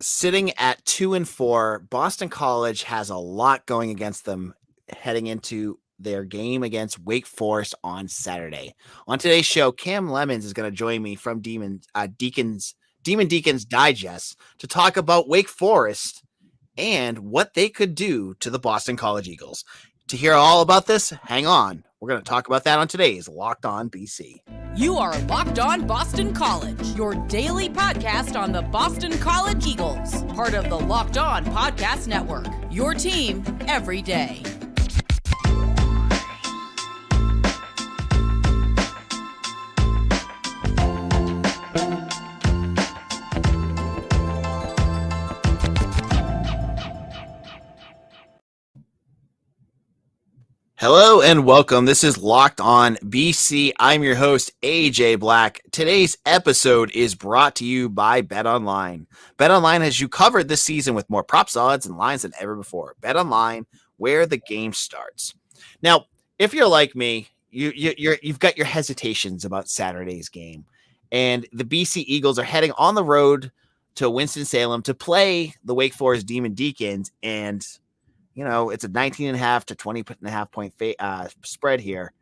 Sitting at 2-4, Boston College has a lot going against them heading into their game against Wake Forest on Saturday. On today's show, Cam Lemons is going to join me from Demon Deacons Digest to talk about Wake Forest and what they could do to the Boston College Eagles. To hear all about this, hang on. We're going to talk about that on today's Locked On BC. You are Locked On Boston College, your daily podcast on the Boston College Eagles, part of the Locked On Podcast Network, your team every day. Hello and welcome. This is Locked On BC. I'm your host, AJ Black. Today's episode is brought to you by BetOnline. BetOnline has you covered this season with more props, odds, and lines than ever before. BetOnline, where the game starts. Now, if you're like me, you've got your hesitations about Saturday's game, and the BC Eagles are heading on the road to Winston-Salem to play the Wake Forest Demon Deacons, and it's a 19.5 to 20.5 point spread here.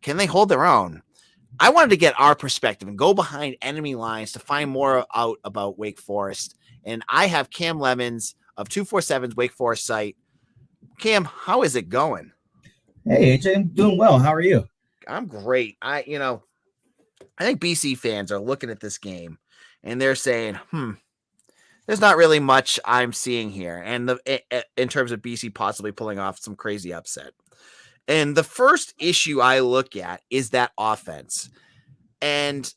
Can they hold their own? I wanted to get our perspective and go behind enemy lines to find more out about Wake Forest. And I have Cam Lemons of 247's Wake Forest site. Cam, how is it going? Hey, AJ, I'm doing well. How are you? I'm great. I think BC fans are looking at this game and they're saying, there's not really much I'm seeing here, and in terms of BC possibly pulling off some crazy upset. And the first issue I look at is that offense. And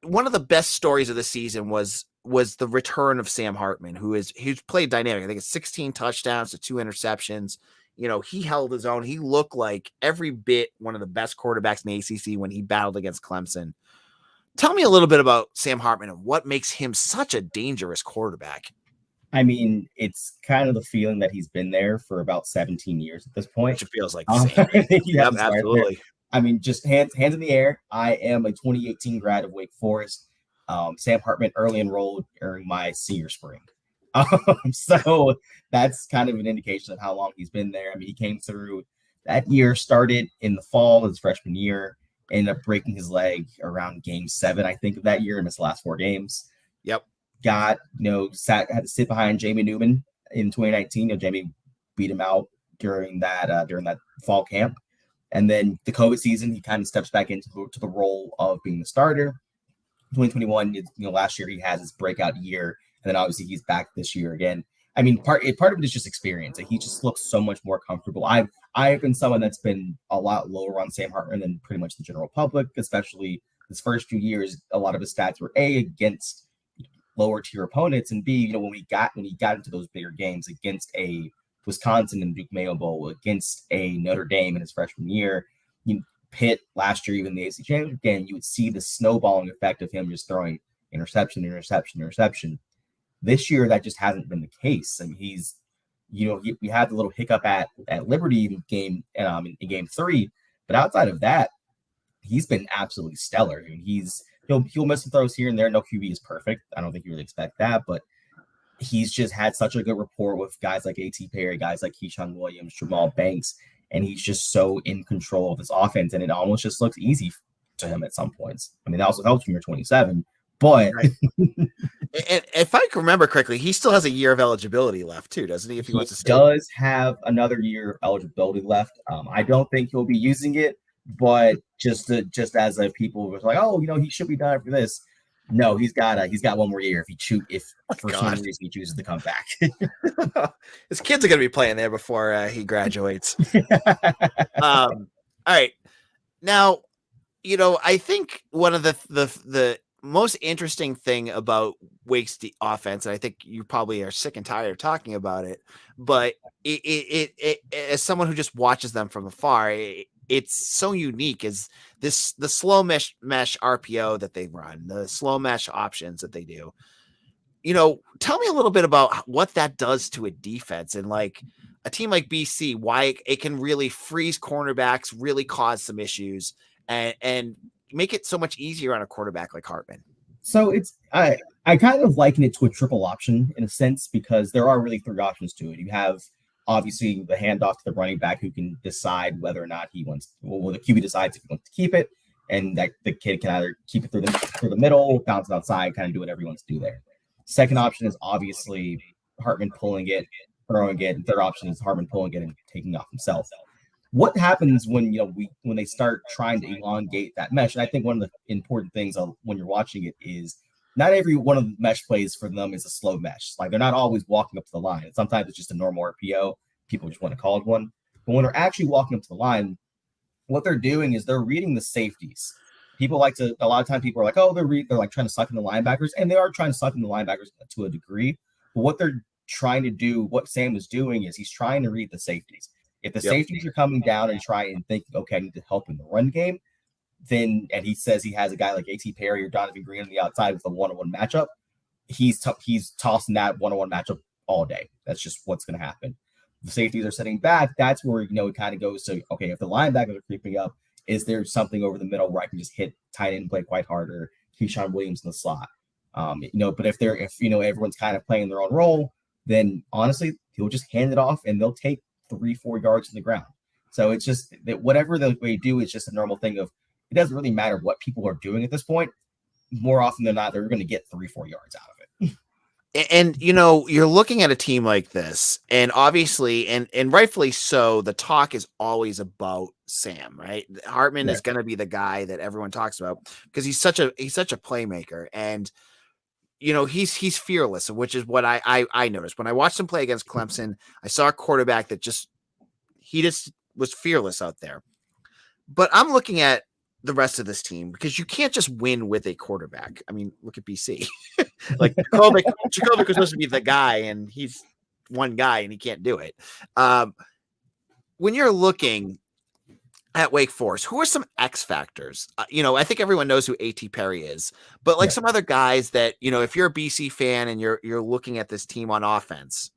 one of the best stories of the season was the return of Sam Hartman, who's played dynamic. I think it's 16 touchdowns to 2 interceptions. He held his own. He looked like every bit one of the best quarterbacks in the ACC when he battled against Clemson. Tell me a little bit about Sam Hartman and what makes him such a dangerous quarterback. I mean, it's kind of the feeling that he's been there for about 17 years at this point. Which feels like the same. Yep, absolutely. I mean, just hands in the air. I am a 2018 grad of Wake Forest. Sam Hartman early enrolled during my senior spring. So that's kind of an indication of how long he's been there. I mean, he came through that year, started in the fall his freshman year. Ended up breaking his leg around game 7, I think, of that year, and missed the last 4 games. Yep. Had to sit behind Jamie Newman in 2019. Jamie beat him out during that fall camp. And then the COVID season, he kind of steps back into the role of being the starter. 2021, last year he has his breakout year, and then obviously he's back this year again. I mean, part of it is just experience. He just looks so much more comfortable. I've been someone that's been a lot lower on Sam Hartman than pretty much the general public, especially his first few years. A lot of his stats were A, against lower tier opponents, and B, when he got into those bigger games against a Wisconsin and Duke Mayo Bowl, against a Notre Dame in his freshman year, Pitt last year, even the AC Championship game, you would see the snowballing effect of him just throwing interception. This year, that just hasn't been the case. I mean, we had the little hiccup at Liberty in game 3, but outside of that, he's been absolutely stellar. I mean, he'll miss some throws here and there. No QB is perfect. I don't think you really expect that, but he's just had such a good rapport with guys like A.T. Perry, guys like Keyshawn Williams, Jamal Banks, and he's just so in control of his offense, and it almost just looks easy to him at some points. I mean, that also helps when you're 27, but right. And if I can remember correctly, he still has a year of eligibility left too, doesn't he? If he wants to stay, does have another year of eligibility left. I don't think he'll be using it, but just as a people was like, he should be done for this. No, he's got one more year if for some reason he chooses to come back. His kids are going to be playing there before he graduates. All right, now I think one of the most interesting thing about Wake's offense, and I think you probably are sick and tired of talking about it, but it as someone who just watches them from afar, it's so unique is the slow mesh RPO that they run, the slow mesh options that they do. Tell me a little bit about what that does to a defense and like a team like BC, why it can really freeze cornerbacks, really cause some issues and make it so much easier on a quarterback like Hartman. So it's I kind of liken it to a triple option in a sense because there are really three options to it. You have obviously the handoff to the running back who can decide whether or not he wants. Well, the QB decides if he wants to keep it, and that the kid can either keep it through the middle, bounce it outside, kind of do whatever he wants to do there. Second option is obviously Hartman pulling it, throwing it. And third option is Hartman pulling it and taking off himself. What happens when when they start trying to elongate that mesh? And I think one of the important things when you're watching it is not every one of the mesh plays for them is a slow mesh. Like they're not always walking up to the line. Sometimes it's just a normal RPO. People just want to call it one. But when they're actually walking up to the line, what they're doing is they're reading the safeties. A lot of times people are like, oh, they're like trying to suck in the linebackers, and they are trying to suck in the linebackers to a degree. But what they're trying to do, what Sam is doing is he's trying to read the safeties. If the safeties are coming down and trying and thinking, okay, I need to help in the run game, and he says he has a guy like A.T. Perry or Donovan Green on the outside with a one-on-one matchup, he's tossing that one-on-one matchup all day. That's just what's going to happen. The safeties are sitting back. That's where, it kind of goes to, okay, if the linebackers are creeping up, is there something over the middle where I can just hit tight end, play quite harder, Keyshawn Williams in the slot? But if everyone's kind of playing their own role, then honestly, he'll just hand it off and they'll take 3-4 yards in the ground. So it's just that whatever they do is just a normal thing of, it doesn't really matter what people are doing at this point. More often than not, they're going to get 3-4 yards out of it. And you're looking at a team like this, and obviously, and rightfully so, the talk is always about Sam, right? Hartman is going to be the guy that everyone talks about because he's such a playmaker, and he's fearless, which is what I noticed when I watched him play against Clemson. I saw a quarterback that just was fearless out there. But I'm looking at the rest of this team because you can't just win with a quarterback. I mean, look at BC. Like Jacobic was supposed to be the guy, and he's one guy, and he can't do it. When you're looking at Wake Forest, who are some X factors? I think everyone knows who A.T. Perry is, but some other guys that, if you're a BC fan and you're looking at this team on offense,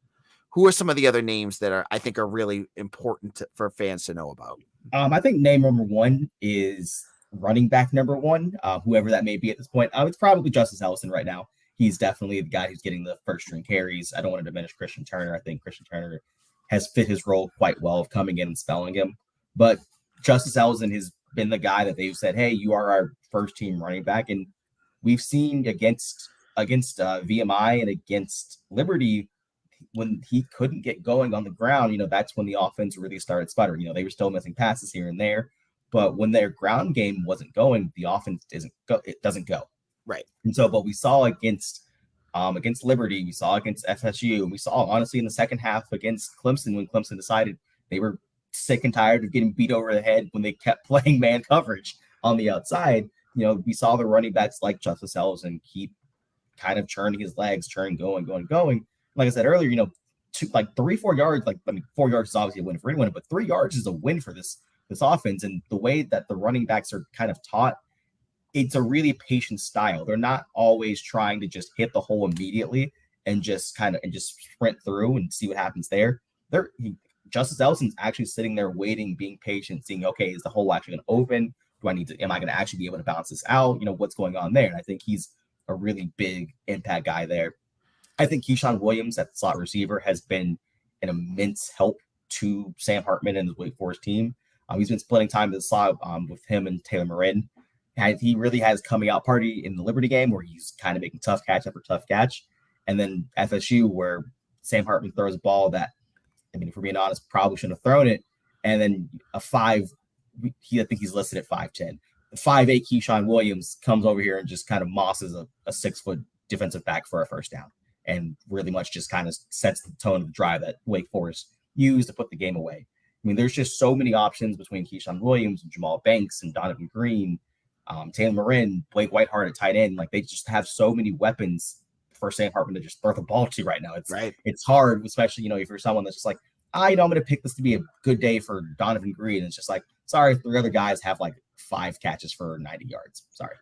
who are some of the other names that I think are really important for fans to know about? I think name number one is running back number one, whoever that may be at this point. It's probably Justice Ellison right now. He's definitely the guy who's getting the first string carries. I don't want to diminish Christian Turner. I think Christian Turner has fit his role quite well of coming in and spelling him. But Justice Ellison has been the guy that they've said, hey, you are our first team running back. And we've seen against VMI and against Liberty, when he couldn't get going on the ground, that's when the offense really started sputtering. They were still missing passes here and there. But when their ground game wasn't going, the offense doesn't go. Right. And so what we saw against Liberty, we saw against FSU, and we saw honestly in the second half against Clemson when Clemson decided they were sick and tired of getting beat over the head when they kept playing man coverage on the outside. We saw the running backs like Justice Ellison keep kind of churning his legs, going. Like I said earlier, 3-4 yards, 4 yards is obviously a win for anyone, but 3 yards is a win for this offense. And the way that the running backs are kind of taught, it's a really patient style. They're not always trying to just hit the hole immediately and just sprint through and see what happens there. Justice Ellison's actually sitting there waiting, being patient, seeing, okay, is the hole actually going to open? Am I going to actually be able to bounce this out? What's going on there? And I think he's a really big impact guy there. I think Keyshawn Williams at the slot receiver has been an immense help to Sam Hartman and the Wake Forest team. He's been splitting time to the slot with him and Taylor Marin. And he really has coming out party in the Liberty game where he's kind of making tough catch after tough catch. And then FSU where Sam Hartman throws a ball that, if we're being honest, probably shouldn't have thrown it. And then I think he's listed at 5'10". The 5'8" Keyshawn Williams comes over here and just kind of mosses a 6-foot defensive back for a first down and really much just kind of sets the tone of the drive that Wake Forest used to put the game away. There's just so many options between Keyshawn Williams and Jamal Banks and Donovan Green, Taylor Marin, Blake Whitehart at tight end. They just have so many weapons for Sam Hartman to just throw the ball to right now. It's hard, especially, if you're someone that's just like, I'm going to pick this to be a good day for Donovan Green. And it's just like, sorry, 3 other guys have 5 catches for 90 yards. Sorry.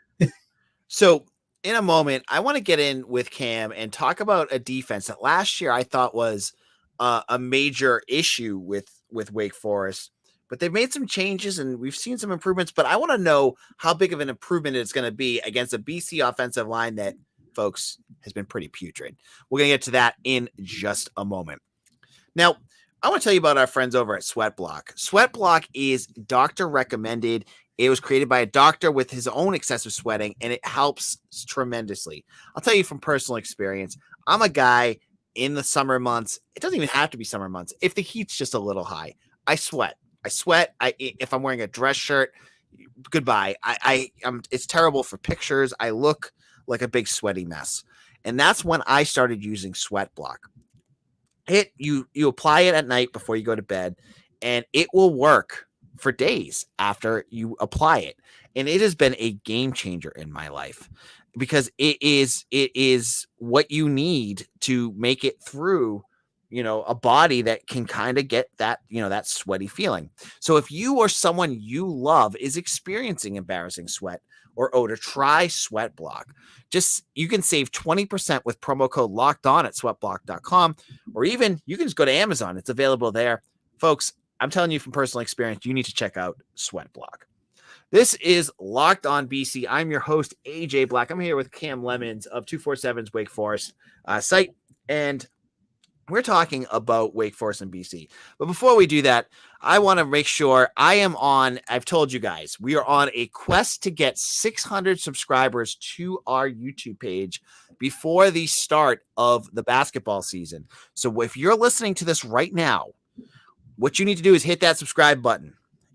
So in a moment, I want to get in with Cam and talk about a defense that last year I thought was a major issue with Wake Forest, but they've made some changes and we've seen some improvements, but I want to know how big of an improvement it's going to be against a BC offensive line that folks, has been pretty putrid. We're going to get to that in just a moment. Now, I want to tell you about our friends over at SweatBlock. SweatBlock is doctor recommended. It was created by a doctor with his own excessive sweating, and it helps tremendously. I'll tell you from personal experience, I'm a guy in the summer months. It doesn't even have to be summer months. If the heat's just a little high, I sweat. If I'm wearing a dress shirt, goodbye. It's terrible for pictures. I look like a big sweaty mess. And that's when I started using SweatBlock. You apply it at night before you go to bed, and it will work for days after you apply it. And it has been a game changer in my life because it is what you need to make it through, a body that can kind of get that, that sweaty feeling. So if you or someone you love is experiencing embarrassing sweat or odor, try SweatBlock. You can save 20% with promo code locked on at sweatblock.com, or even you can just go to Amazon. It's available there. Folks, I'm telling you from personal experience, you need to check out SweatBlock. This is Locked On BC. I'm your host, AJ Black. I'm here with Cam Lemons of 247's Wake Forest site, and we're talking about Wake Forest and BC. But before we do that, I want to make sure I've told you guys, we are on a quest to get 600 subscribers to our YouTube page before the start of the basketball season. So if you're listening to this right now, what you need to do is hit that subscribe button,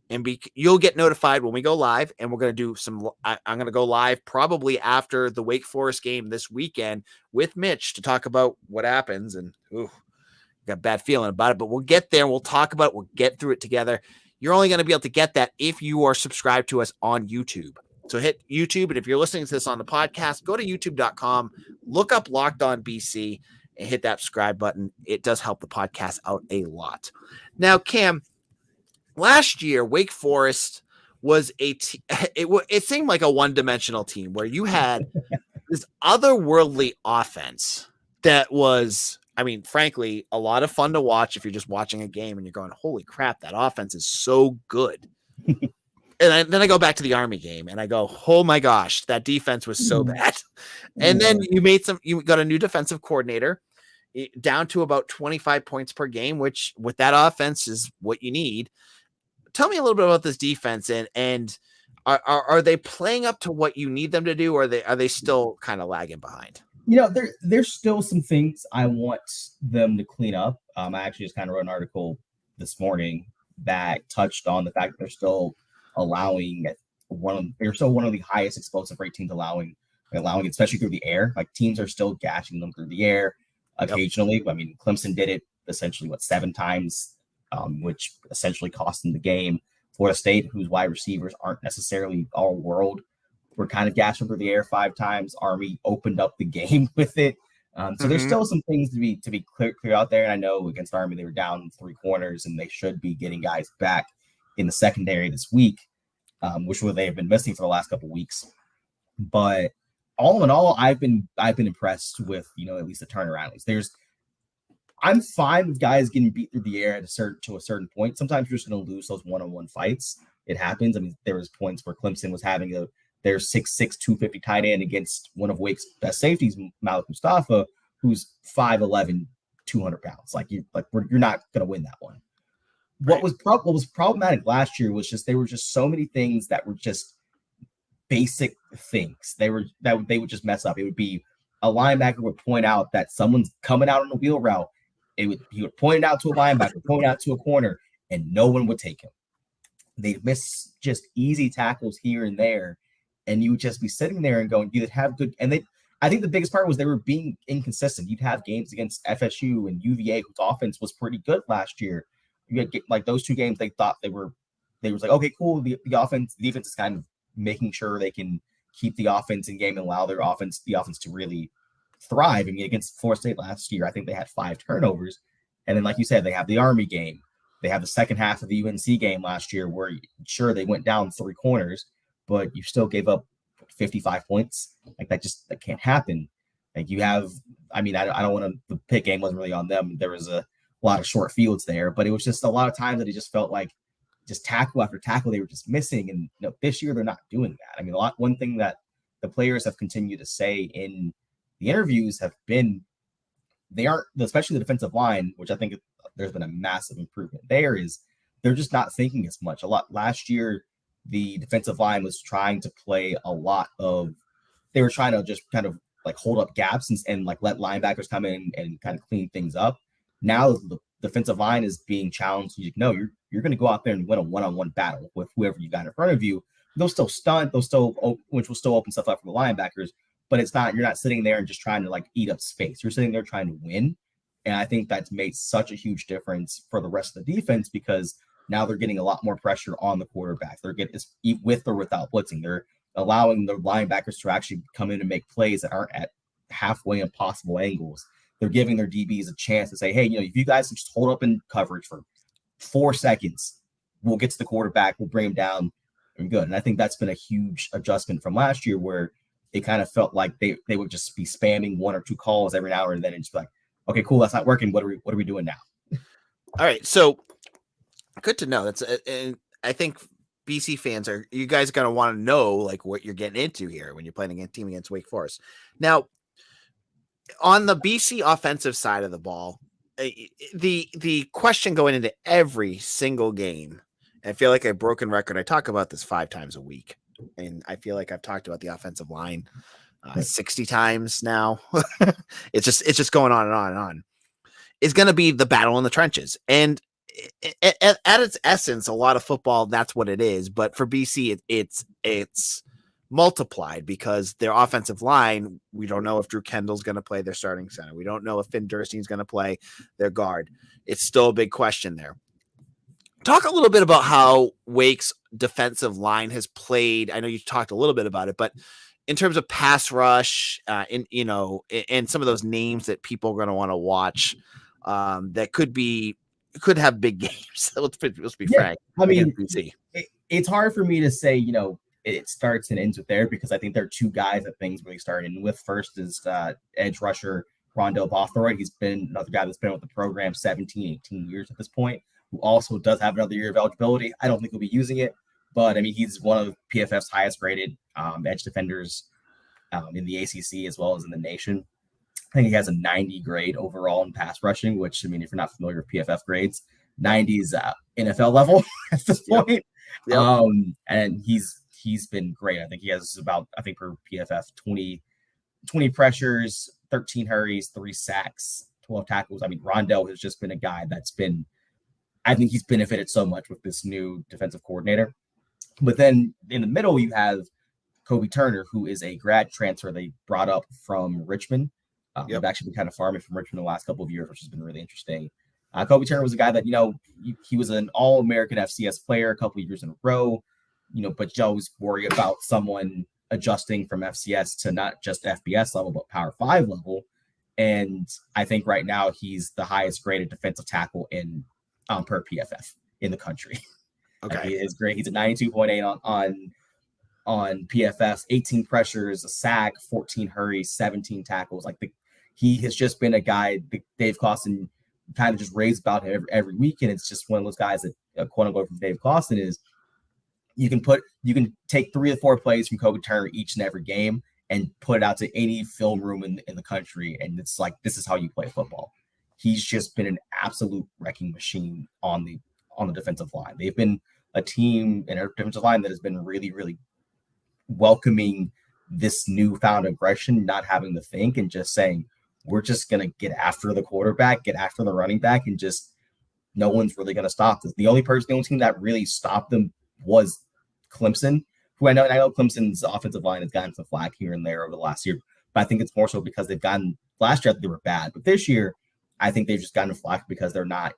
and you'll get notified when we go live. And we're going to do I'm going to go live probably after the Wake Forest game this weekend with Mitch to talk about what happens. And got a bad feeling about it, but we'll get there. We'll talk about it. We'll get through it together. You're only going to be able to get that if you are subscribed to us on YouTube. So hit YouTube. And if you're listening to this on the podcast, go to youtube.com, look up Locked On BC, and hit that subscribe button. It does help the podcast out a lot. Now, Cam, last year, Wake Forest was it seemed like a one-dimensional team where you had this otherworldly offense that was, frankly, a lot of fun to watch if you're just watching a game and you're going, holy crap, that offense is so good. And then I go back to the Army game and I go, oh my gosh, that defense was so bad. And then you got a new defensive coordinator down to about 25 points per game, which with that offense is what you need. Tell me a little bit about this defense and are they playing up to what you need them to do, or are they still kind of lagging behind? There's still some things I want them to clean up. I actually just kind of wrote an article this morning that touched on the fact that they're still allowing one of the highest explosive rate teams allowing especially through the air. Like, teams are still gashing them through the air occasionally. Yep. Clemson did it essentially 7 times, which essentially cost them the game. Florida State, whose wide receivers aren't necessarily all world, were kind of gashing through the air 5 times. Army opened up the game with it. So there's still some things to be clear out there. And I know against Army, they were down 3 corners, and they should be getting guys back in the secondary this week, which they have been missing for the last couple of weeks. But all in all, I've been impressed with, at least the turnaround. At least I'm fine with guys getting beat through the air to a certain point. Sometimes you're just going to lose those one-on-one fights. It happens. There was points where Clemson was having their 6'6", 250 tight end against one of Wake's best safeties, Malik Mustafa, who's 5'11", 200 pounds. You're not going to win that one. Right. What was problematic last year was just there were just so many things that were just basic things. They would just mess up. It would be a linebacker would point out that someone's coming out on a wheel route. He would point it out to a linebacker, point it out to a corner, and no one would take him. They'd miss just easy tackles here and there, and you would just be sitting there and going, you'd have good. And I think the biggest part was they were being inconsistent. You'd have games against FSU and UVA, whose offense was pretty good last year. You had those 2 games, they thought they was like, okay, cool. The defense is kind of making sure they can keep the offense in game and allow the offense to really thrive. Against Florida State last year, I think they had 5 turnovers. And then, like you said, they have the Army game. They have the second half of the UNC game last year where, sure, they went down 3 corners, but you still gave up 55 points. That can't happen. I don't want to, the pick game wasn't really on them. There was a lot of short fields there, but it was just a lot of times that it just felt like just tackle after tackle, they were just missing. And this year they're not doing that. One thing that the players have continued to say in the interviews have been, they aren't, especially the defensive line, which I think there's been a massive improvement. They're just not thinking as much. A lot last year, the defensive line was trying to play a lot of, they were trying to just kind of like hold up gaps and like let linebackers come in and kind of clean things up. Now the defensive line is being challenged. You're going to go out there and win a one-on-one battle with whoever you got in front of you. They'll still stunt, which will still open stuff up for the linebackers, but you're not sitting there and just trying to like eat up space. You're sitting there trying to win. And I think that's made such a huge difference for the rest of the defense, because now they're getting a lot more pressure on the quarterback. They're getting this with or without blitzing. They're allowing the linebackers to actually come in and make plays that aren't at halfway impossible angles. They're giving their DBs a chance to say, hey, if you guys can just hold up in coverage for 4 seconds, we'll get to the quarterback, we'll bring him down, and good. And I think that's been a huge adjustment from last year, where it kind of felt like they would just be spamming 1 or 2 calls every now and then and just be like, okay, cool, that's not working. What are we doing now? All right, so good to know. And I think BC fans you guys are going to want to know like what you're getting into here when you're playing a team against Wake Forest. Now, on the BC offensive side of the ball, the question going into every single game, I feel like a broken record. I talk about this 5 times a week, and I feel like I've talked about the offensive line 60 times now. It's just going on and on and on. It's going to be the battle in the trenches, and at its essence, a lot of football, that's what it is. But for BC, it's multiplied, because their offensive line, we don't know if Drew Kendall's going to play their starting center. We don't know if Finn Durstein's going to play their guard. It's still a big question there. Talk a little bit about how Wake's defensive line has played. I know you talked a little bit about it, but in terms of pass rush, and some of those names that people are going to want to watch, that could have big games. Let's be frank. I mean, it's hard for me to say, it starts and ends with there, because I think there are 2 guys that things really started with. First is edge rusher Rondell Bothroyd. He's been another guy that's been with the program 17, 18 years at this point, who also does have another year of eligibility. I don't think he'll be using it, but I mean, he's one of PFF's highest rated edge defenders in the ACC as well as in the nation. I think he has a 90 grade overall in pass rushing, which, I mean, if you're not familiar with PFF grades, 90 is NFL level at this point. Yep. And he's been great. I think he has about, per PFF, 20 pressures, 13 hurries, 3 sacks, 12 tackles. I mean, Rondell has just been a guy I think he's benefited so much with this new defensive coordinator. But then in the middle, you have Kobe Turner, who is a grad transfer they brought up from Richmond. They've actually been kind of farming from Richmond the last couple of years, which has been really interesting. Kobe Turner was a guy that, he was an All-American FCS player a couple of years in a row, but you always worry about someone adjusting from FCS to not just FBS level, but Power 5 level. And I think right now he's the highest graded defensive tackle in per PFF in the country. Okay. He is great. He's a 92.8 on PFF, 18 pressures, a sack, 14 hurries, 17 tackles. He has just been a guy Dave Clawson kind of just raves about him every week. And it's just one of those guys that quote unquote from Dave Clawson is you can take 3 or 4 plays from Kobe Turner each and every game and put it out to any film room in the country. And it's like, this is how you play football. He's just been an absolute wrecking machine on the defensive line. They've been a team in a defensive line that has been really, really welcoming this newfound aggression, not having to think and just saying, we're just going to get after the quarterback, get after the running back, and just no one's really going to stop this. The only team that really stopped them was Clemson, who I know Clemson's offensive line has gotten some flack here and there over the last year, but I think it's more so because they've gotten, last year they were bad, but this year I think they've just gotten flack because they're not,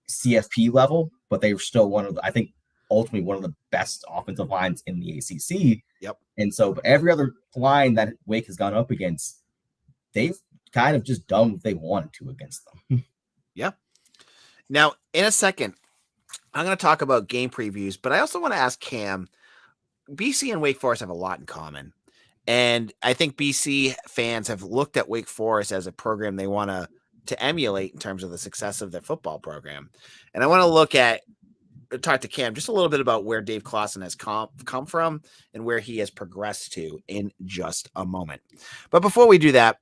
CFP level, but they're still ultimately one of the best offensive lines in the ACC. Yep. And so, but every other line that Wake has gone up against, they've kind of just done what they wanted to against them. Yeah. Now, in a second, I'm going to talk about game previews, but I also want to ask Cam, BC and Wake Forest have a lot in common. And I think BC fans have looked at Wake Forest as a program they want to emulate in terms of the success of their football program. And I want to look at talk to Cam just a little bit about where Dave Clawson has come from and where he has progressed to in just a moment. But before we do that,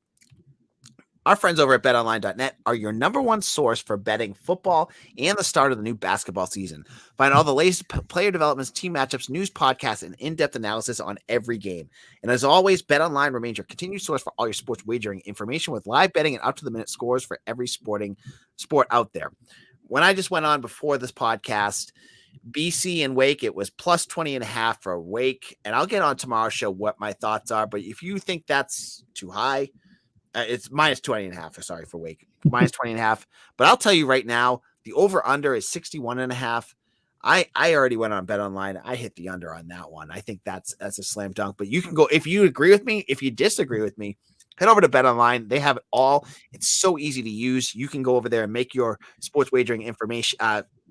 our friends over at betonline.net are your number one source for betting football and the start of the new basketball season. Find all the latest player developments, team matchups, news, podcasts, and in-depth analysis on every game. And as always, BetOnline remains your continued source for all your sports wagering information with live betting and up-to-the-minute scores for every sport out there. When I just went on before this podcast, BC and Wake, it was plus 20.5 for Wake. And I'll get on tomorrow's show what my thoughts are. But if you think that's too high, it's minus 20.5. Sorry, for Wake, minus 20.5. But I'll tell you right now, the over under is 61.5. I already went on BetOnline. I hit the under on that one. I think that's a slam dunk. But you can go, if you agree with me, if you disagree with me, head over to BetOnline. They have it all. It's so easy to use. You can go over there and make your sports wagering information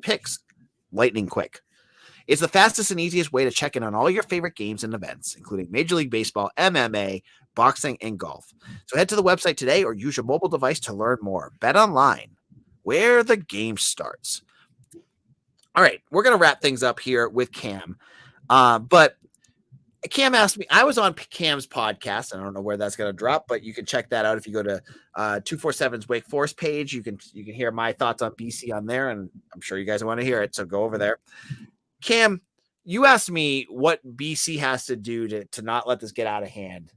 picks lightning quick. It's the fastest and easiest way to check in on all your favorite games and events, including Major League Baseball, MMA, boxing, and golf. So head to the website today or use your mobile device to learn more. BetOnline, where the game starts. All right, we're going to wrap things up here with Cam. But Cam asked me, I was on Cam's podcast. I don't know where that's going to drop, but you can check that out if you go to 247's Wake Forest page. You can hear my thoughts on BC on there, and I'm sure you guys want to hear it, so go over there. Cam, you asked me what BC has to do to not let this get out of hand.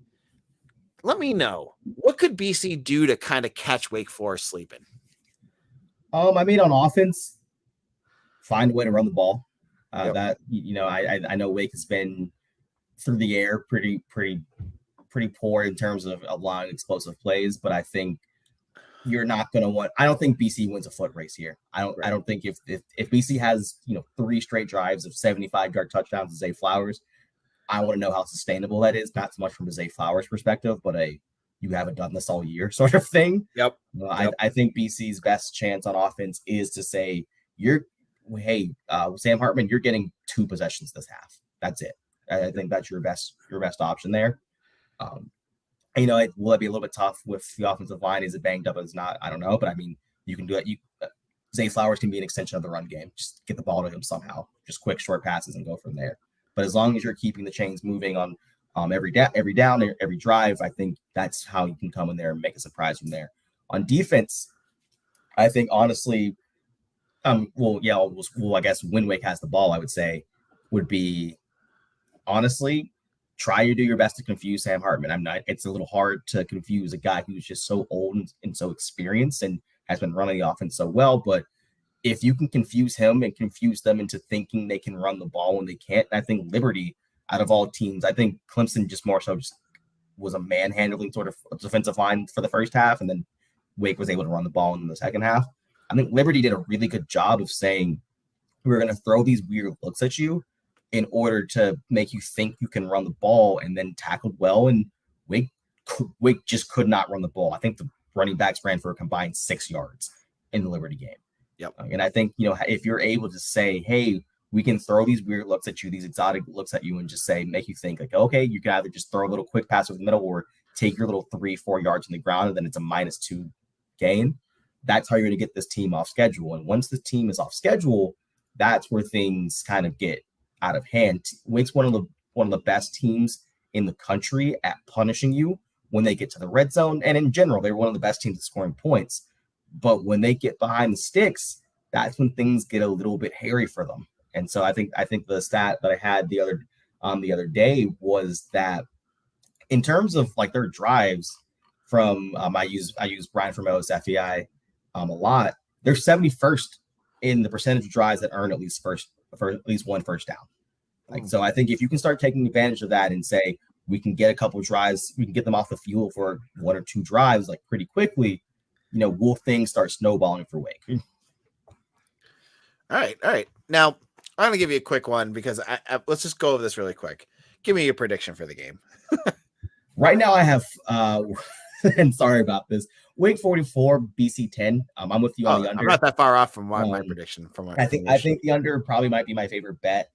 Let me know, what could BC do to kind of catch Wake Forest sleeping? I mean, on offense, find a way to run the ball. Yep. That, I know Wake has been through the air pretty poor in terms of allowing explosive plays, but I think you're not going to want. I don't think BC wins a foot race here. I don't think if BC has 3 straight drives of 75-yard touchdowns to Zay Flowers, I want to know how sustainable that is. Not so much from a Zay Flowers perspective, but you haven't done this all year sort of thing. Yep. I think BC's best chance on offense is to say, Sam Hartman, you're getting 2 possessions this half. That's it. I think that's your best option there. Will it be a little bit tough with the offensive line? Is it banged up? Is not? I don't know. But I mean, you can do it. Zay Flowers can be an extension of the run game. Just get the ball to him somehow. Just quick, short passes and go from there. But as long as you're keeping the chains moving on every down, every drive, I think that's how you can come in there and make a surprise from there. On defense, I think honestly, I guess when Wake has the ball, I would say would be honestly try to do your best to confuse Sam Hartman. It's a little hard to confuse a guy who's just so old and so experienced and has been running the offense so well, but if you can confuse him and confuse them into thinking they can run the ball when they can't, I think Liberty, out of all teams, I think Clemson just more so just was a manhandling sort of defensive line for the first half, and then Wake was able to run the ball in the second half. I think Liberty did a really good job of saying, we're going to throw these weird looks at you in order to make you think you can run the ball, and then tackled well, and Wake just could not run the ball. I think the running backs ran for a combined 6 yards in the Liberty game. Yep. And I think, if you're able to say, hey, we can throw these weird looks at you, these exotic looks at you, and just make you think like, okay, you can either just throw a little quick pass over the middle or take your little 3-4 yards on the ground, and then it's a -2 gain. That's how you're going to get this team off schedule. And once the team is off schedule, that's where things kind of get out of hand. Wake's one of the best teams in the country at punishing you when they get to the red zone. And in general, they're one of the best teams at scoring points. But when they get behind the sticks, that's when things get a little bit hairy for them. And so I think the stat that I had the other day was that in terms of like their drives from I use Brian Fremeau's FEI a lot. They're 71st in the percentage of drives that earn at least one first down. So I think if you can start taking advantage of that and say we can get a couple of drives, we can get them off the field for 1 or 2 drives like pretty quickly, will things start snowballing for Wake? All right. Now I'm gonna give you a quick one because let's just go over this really quick. Give me your prediction for the game. Right now I have and sorry about this, Wake 44, BC 10. I'm with you on the under. I'm not that far off from my prediction. I think the under probably might be my favorite bet.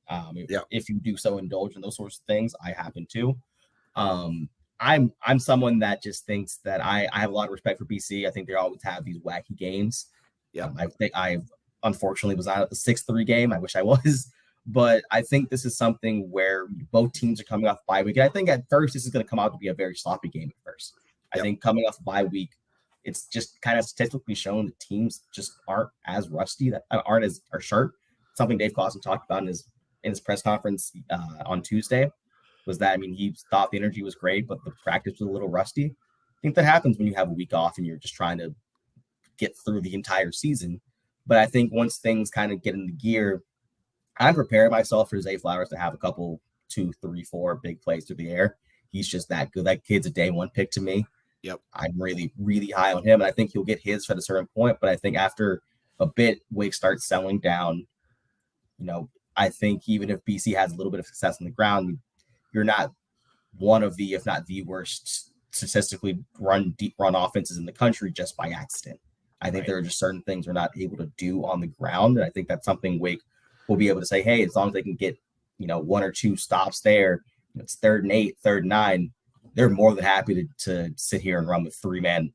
If you do so indulge in those sorts of things, I happen to. I'm someone that just thinks that I have a lot of respect for BC. I think they always have these wacky games. Yeah, I think unfortunately was not at the 6-3 game. I wish I was. But I think this is something where both teams are coming off bye week. And I think at first this is going to come out to be a very sloppy game at first. I think coming off bye week, it's just kind of statistically shown that teams just aren't as rusty, that aren't as sharp. Something Dave Clawson talked about in his press conference on Tuesday was that, I mean, he thought the energy was great, but the practice was a little rusty. I think that happens when you have a week off and you're just trying to get through the entire season. But I think once things kind of get into gear, I'm preparing myself for Zay Flowers to have a couple, 2, 3, 4 big plays through the air. He's just that good. That kid's a day one pick to me. Yep. I'm really, really high on him. And I think he'll get his at a certain point. But I think after a bit, Wake starts settling down. I think even if BC has a little bit of success on the ground, you're not one of the, if not the worst statistically deep run offenses in the country just by accident. I think there are just certain things we're not able to do on the ground. And I think that's something Wake will be able to say, hey, as long as they can get, 1 or 2 stops there, it's 3rd and 8, 3rd and 9, they're more than happy to sit here and run with three-man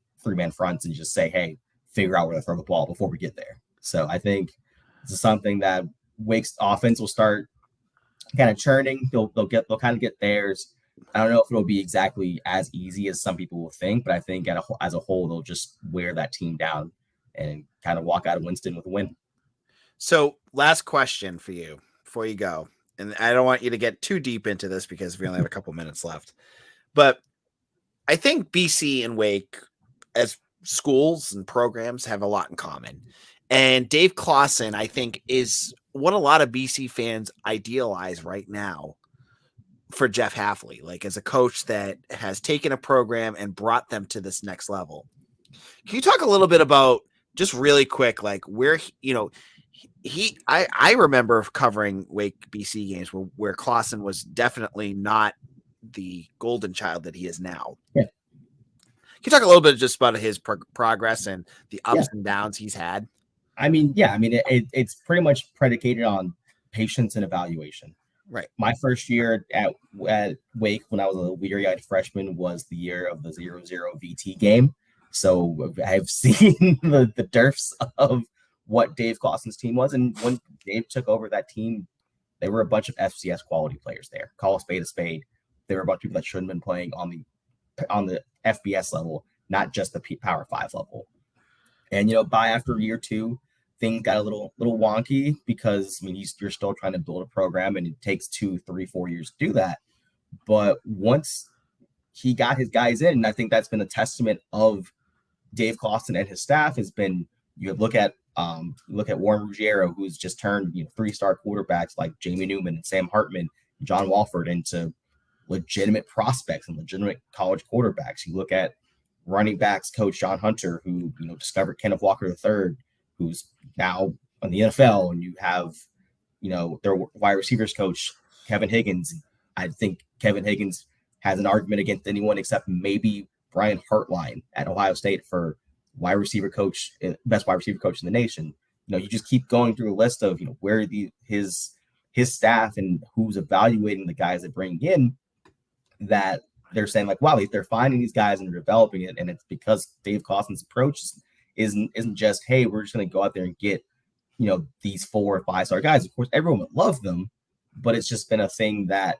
fronts and just say, hey, figure out where to throw the ball before we get there. So I think this is something that Wake's offense will start kind of churning. They'll kind of get theirs. I don't know if it'll be exactly as easy as some people will think, but I think as a whole, they'll just wear that team down and kind of walk out of Winston with a win. So last question for you before you go. And I don't want you to get too deep into this because we only have a couple minutes left. But I think BC and Wake as schools and programs have a lot in common. And Dave Clawson, I think, is what a lot of BC fans idealize right now for Jeff Hafley, like as a coach that has taken a program and brought them to this next level. Can you talk a little bit about, just really quick, like where, I remember covering Wake BC games where Clawson was definitely not the golden child that he is now. Yeah. Can you talk a little bit just about his progress and the ups and downs he's had? It's pretty much predicated on patience and evaluation. Right. My first year at Wake, when I was a weary-eyed freshman, was the year of the 0-0 VT game. So I've seen the dearths of what Dave Clawson's team was. And when Dave took over that team, there were a bunch of FCS quality players there. Call a spade a spade. There were a bunch of people that shouldn't have been playing on the FBS level, not just the Power 5 level. And, by after year 2, things got a little wonky because, you're still trying to build a program and it takes 2, 3, 4 years to do that. But once he got his guys in, and I think that's been a testament of Dave Clawson and his staff, has been, you look at Warren Ruggiero, who's just turned 3-star quarterbacks like Jamie Newman and Sam Hartman, John Walford into legitimate prospects and legitimate college quarterbacks. You look at running backs coach John Hunter, who discovered Kenneth Walker III, who's now in the NFL, and you have their wide receivers coach Kevin Higgins. I think Kevin Higgins has an argument against anyone except maybe Brian Hartline at Ohio State for wide receiver coach, best wide receiver coach in the nation. You just keep going through a list of where his staff and who's evaluating the guys that bring in, that they're saying like, wow, they're finding these guys and they're developing it, and it's because Dave Clawson's approach isn't just, hey, we're just going to go out there and get these 4 or 5-star guys. Of course, everyone would love them, but it's just been a thing that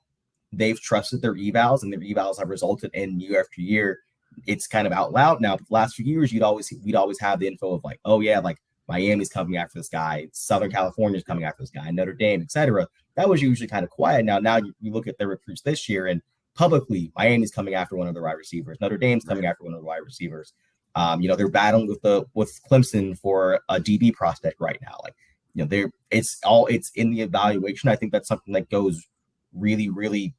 they've trusted their evals, and their evals have resulted in year after year. It's kind of out loud now. But the last few years, we'd always have the info of like, oh yeah, like Miami's coming after this guy, Southern California's coming after this guy, Notre Dame, etc. That was usually kind of quiet. Now you look at their recruits this year, and publicly, Miami's coming after one of the wide receivers. Notre Dame's coming after one of the wide receivers. They're battling with Clemson for a DB prospect right now. Like, it's in the evaluation. I think that's something that goes really, really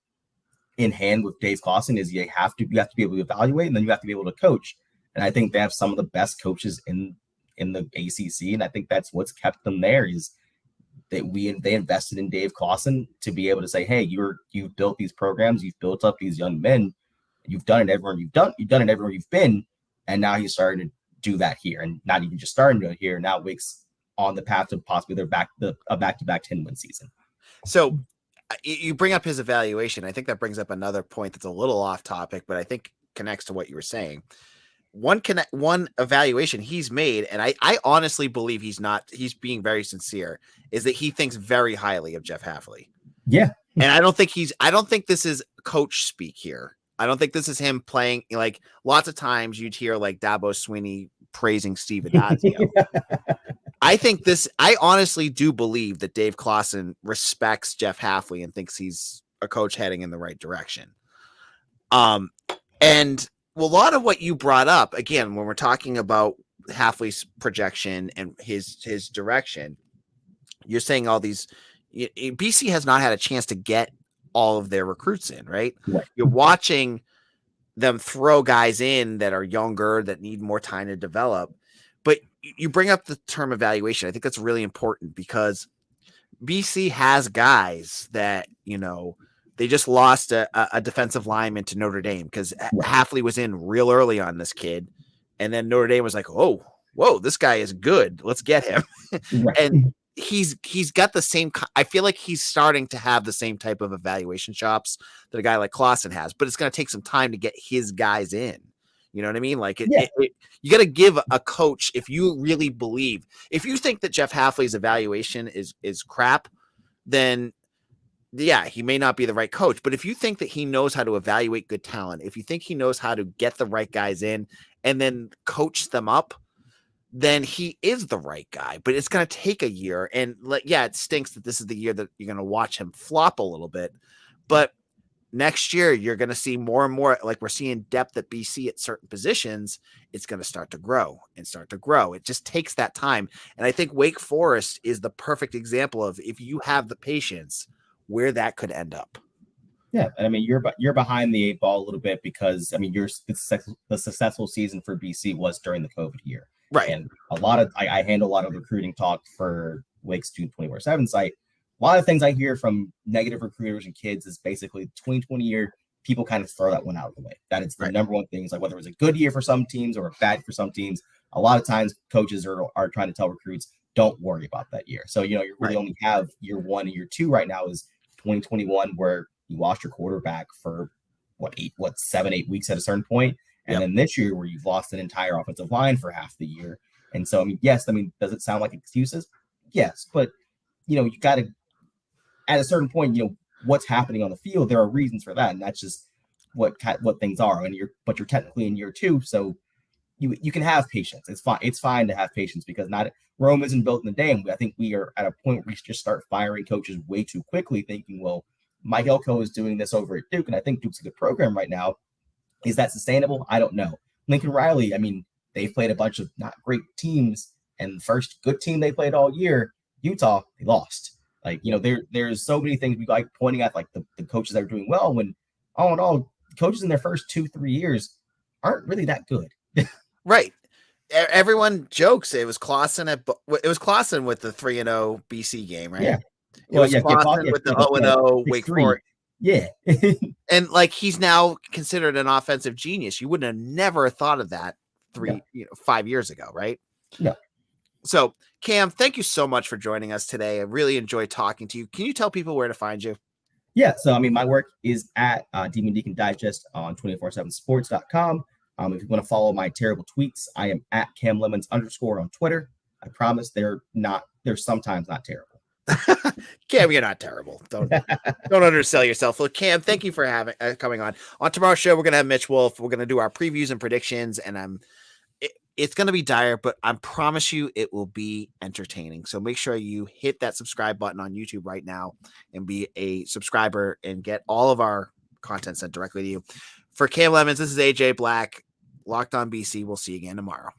in hand with Dave Clawson, is you have to be able to evaluate, and then you have to be able to coach. And I think they have some of the best coaches in the ACC, and I think that's what's kept them there, is that they invested in Dave Clawson to be able to say, hey, you've built these programs, you've built up these young men, you've done it everywhere you've done it everywhere you've been, and now he's starting to do that here, and not even just starting to do it here. Now Wake's on the path to possibly a back-to-back 10-win season. So you bring up his evaluation. I think that brings up another point that's a little off topic, but I think connects to what you were saying. one evaluation he's made, and I honestly believe he's being very sincere, is that he thinks very highly of Jeff Hafley. Yeah. And I don't think this is coach speak here. I don't think this is him playing, like lots of times you'd hear like Dabo Swinney praising Steve Adazio. I honestly do believe that Dave Clawson respects Jeff Hafley and thinks he's a coach heading in the right direction. And a lot of what you brought up, again, when we're talking about Hafley's projection and his direction, you're saying all these, BC has not had a chance to get all of their recruits in, right? You're watching them throw guys in that are younger, that need more time to develop. But you bring up the term evaluation. I think that's really important because BC has guys that, they just lost a defensive lineman to Notre Dame because Hafley was in real early on this kid. And then Notre Dame was like, oh, whoa, this guy is good. Let's get him. And he's got the same, I feel like he's starting to have the same type of evaluation chops that a guy like Clawson has, but it's going to take some time to get his guys in. You know what I mean? Like you got to give a coach, if you really believe, if you think that Jeff Hafley's evaluation is crap, then yeah, he may not be the right coach. But if you think that he knows how to evaluate good talent, if you think he knows how to get the right guys in and then coach them up, then he is the right guy. But it's going to take a year. And it stinks that this is the year that you're going to watch him flop a little bit. But next year, you're going to see more and more, like we're seeing depth at BC at certain positions. It's going to start to grow and start to grow. It just takes that time. And I think Wake Forest is the perfect example of, if you have the patience, where that could end up. Yeah. And I mean, you're behind the 8 ball a little bit because, I mean, the successful season for BC was during the COVID year. Right. And I handle a lot of recruiting talk for Wake's June 24/7 site. A lot of things I hear from negative recruiters and kids is basically the 2020 year, people kind of throw that one out of the way. That it's the number one thing. It's like whether it was a good year for some teams or a bad for some teams, a lot of times coaches are trying to tell recruits, don't worry about that year. So, you really only have year 1 and year 2 right now is 2021, where you lost your quarterback for 7-8 weeks at a certain point. And then this year where you've lost an entire offensive line for half the year. And so, does it sound like excuses? Yes. But, you got to, at a certain point, what's happening on the field, there are reasons for that. And that's just what things are. And you're technically in year 2. So you can have patience. It's fine. It's fine to have patience because Rome isn't built in a day. And I think we are at a point where we should just start firing coaches way too quickly, thinking, well, Mike Elko is doing this over at Duke. And I think Duke's a good program right now. Is that sustainable? I don't know. Lincoln Riley, they've played a bunch of not great teams. And the first good team they played all year, Utah, they lost. There's so many things we like pointing at, like the coaches that are doing well, when all in all, coaches in their first 2-3 years aren't really that good. Right. Everyone jokes it was Clawson with the 3-0 BC game, right? Yeah. It was Clawson with the 0-0 Wake Forest. Yeah. And he's now considered an offensive genius. You wouldn't have never thought of that 5 years ago, right? No. So, Cam, thank you so much for joining us today. I really enjoyed talking to you. Can you tell people where to find you? Yeah. So, my work is at Demon Deacon Digest on 247sports.com. If you want to follow my terrible tweets, I am at CamLemons_ on Twitter. I promise they're sometimes not terrible. Cam, you're not terrible. Don't undersell yourself. Look, Cam, thank you for coming on. On tomorrow's show, we're gonna have Mitch Wolf. We're gonna do our previews and predictions, and it's gonna be dire, but I promise you it will be entertaining. So make sure you hit that subscribe button on YouTube right now and be a subscriber and get all of our content sent directly to you. For Cam Lemons, this is AJ Black, Locked On BC. We'll see you again tomorrow.